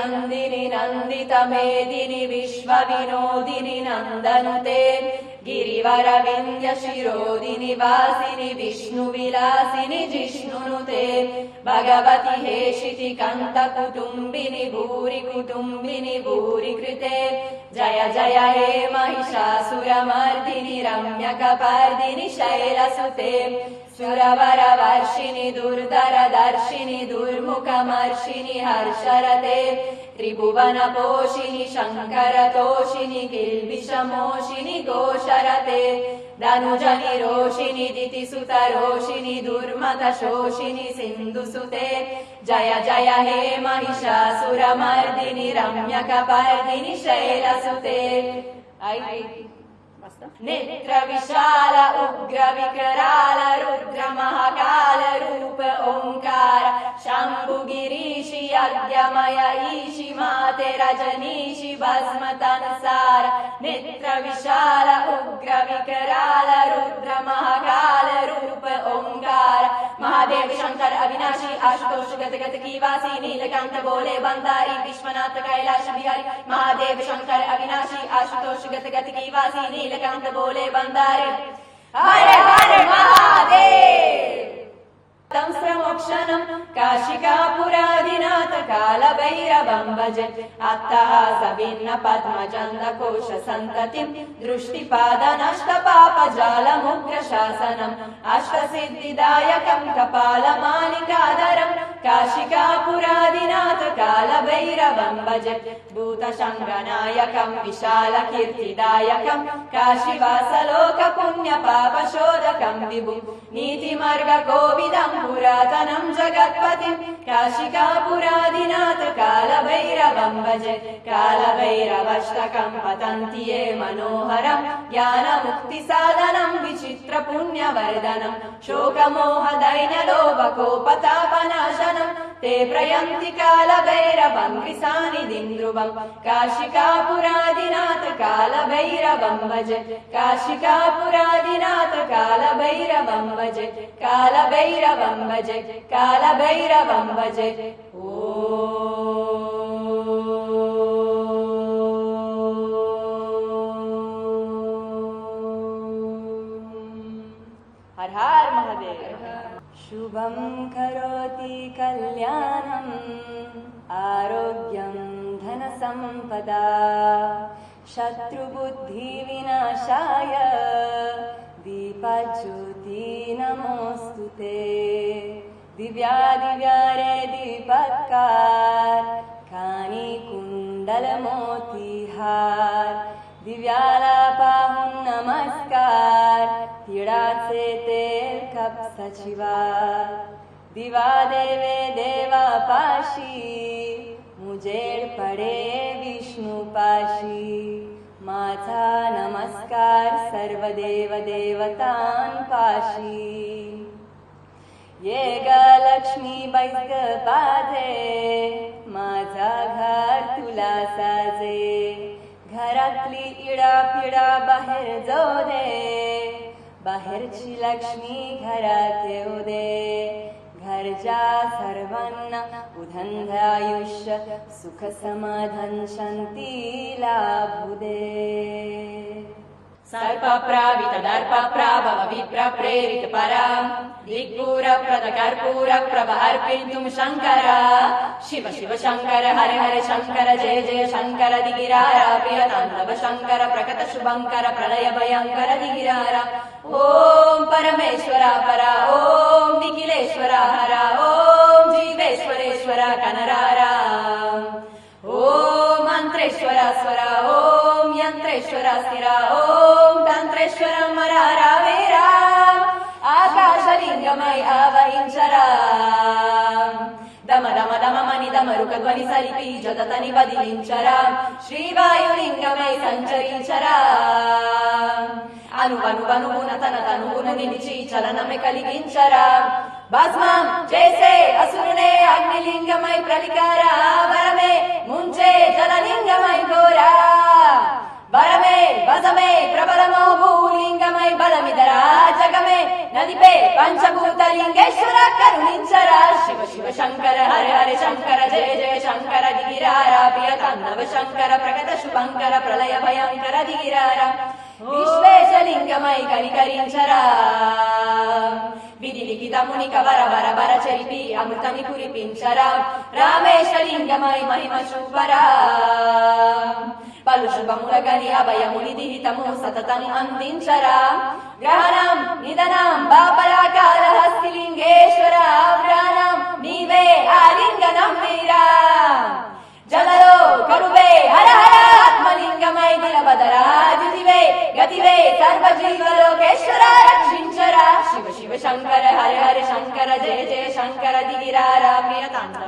नन्दिनि नन्दितमेदिनि विश्वविनोदिनि नन्दनुते गिरिवरविन्द्यशिरोदिनि वासिनि विष्णुविलासिनि जिष्णुनुते भगवति हेशिति कन्तकुटुम्बिनि भूरि कुटुम्बिनि भूरि कृते जय जय हे महिषासुरमर्दिनि रम्यकपर्दिनि शैलसुते सुरवरवर्षिणि दुर्धरदर्शिनि दुर्मुखमर्षिणि हर्षरते त्रिभुवनपोषिणि शङ्करतोषिणि किल्बिषमोषिणि घोषरते धनुजनिरोषिणि दितिसुतरोषिणि दुर्मदशोषिणि सिन्धुसुते जय जय हे महिषासुरमर्दिनि रम्यकपर्दिनि शैलसुते नेत्रविशाल उग्र विकराल रुद्र महाकाल रूप ओंकार शम्भुगिरीशि यज्ञमय ईशि माते रजनीशि भस्म तनसार नेत्रविशाल उग्र विकराल रुद्र महाकाल रूप ओंकार महादेव शंकर अविनाशी आशुतोष गत गत की वासी नीलकंठ बोले बंदारी विश्वनाथ कैलाश बिहारी महादेव शंकर अविनाशी आशुतोष गत गत की वासी नीलकंठ बोले बंदारी हर हर महादेव संस्रमोक्षणं काशिकापुरादिनाथ कालभैरवं भजे अट्टहासभिन्न पद्मजन्मकोश सन्ततिं दृष्टिपादनष्टपापजालमुग्रशासनम् अष्टसिद्धिदायकं कपालमालिकाधरं काशिकापुरादिनाथ कालभैरवं भजे भूतशङ्कनायकं विशालकीर्तिदायकं काशीवासलोकपुण्यपापशोधकं विभुं नीतिमार्गकोविदं पुरातनं जगत्पतिं काशिकापुरादिनाथ कालभैरवं भजे कालभैरवष्टकं पतन्ति ये मनोहरं ज्ञानमुक्तिसाधनं विचित्रपुण्यवर्धनं शोकमोहदैन्यलोभकोपतापनाशनं ते प्रयन्ति कालभैरवं कृशानिधिं ध्रुवं काशिकापुरादिनाथ कालभैरवं भजे काशिकापुरादिनाथ कालभैरवं भजे कालभैरवं भजे कालभैरवं भजे ओ हर हर महादेव शुभं करोति कल्याणम् आरोग्यं धनसम्पदा शत्रुबुद्धिविनाशाय दीपज्योति नमोस्तुते दिव्यादिव्यारे दीपत्कार कानी कुंडलमोतीहार दिव्यालापाहुं नमस्कार तिळाचे तेल कप सचिवा दिवा देवे देवा पाशी मुजेड पडे विष्णुपाशी माझा नमस्कार सर्व देव देवतां पाशी ये ग लक्ष्मी बैग बाधे माझा घर तुला साजे घरातली इडा पिडा बाहेर जाऊ दे बाहेरची लक्ष्मी घरात येऊ दे घरच्या सर्वांना उदंड आयुष्य सुख समाधान शांती लाभू दे सर्पप्रावित दर्पप्राभव विप्रप्रेरित परा दिक्पूरप्रद कर्पूरप्रभर्पितुं शंकर शिव शिव शंकर हरे हरे शंकर जय जय शंकर दिगिरारा प्रियतांडव शंकर प्रकट शुभंकर प्रलय भयंकर दिगिरारा ओम परमेश्वरा परा ओम निखिलेश्वरा हरा ओम जीवेश्वरेश्वरा कनरारा ओम मंत्रेश्वरा स्वरा ओम यंत्रेश्वरा स्थिरा ओम तंत्रेश्वर मरारा वीरा आकाशलिंगमय आवहिंचरा दम दम दम मनि दमरुक ध्वनि सरिपी जगतनि बदिलिंचरा श्रीवायुलिंगमय संचरिंचरा అనువనువనువున తన తనువును నిలిచి చలనమే కలిగించరా భస్మం చేసే అసురునే అగ్నిలింగమై ప్రలికారా వరమే ముంచే జలలింగమై ఘోరా వరమే భజమే ప్రబలమో భూలింగమై బలమిదరా జగమే నదిపే పంచభూతలింగేశ్వర కరుణించరా శివ శివ శంకర హర హర శంకర జయ జయ శంకర దిగిరారా తాండవ శంకర ప్రగత శుభంకర ప్రళయ భయంకర దిగిరారా విశ్వేశలింగమై కనికరించరా విధి లిఖితముని కవర బర బర చెరిపి అమృతమి కురిపించరా రామేశలింగమై మహిమ చూపరా పలు శుభముల గని అభయముని దిహితము సతతం అందించరా గ్రహణం నిధనం బాపరా కాళహస్తిలింగేశ్వర ప్రాణం నీవే ఆలింగనం మీరా జలలో కరువే హర హర ఆత్మలింగమై నిలబదరా దిదివే గతివే సర్వజీవలోకేశ్వర రక్షించరా శివ శివ శంకర హర హర శంకర జయ జయ శంకర దిగిరారా ప్రియ తాండవ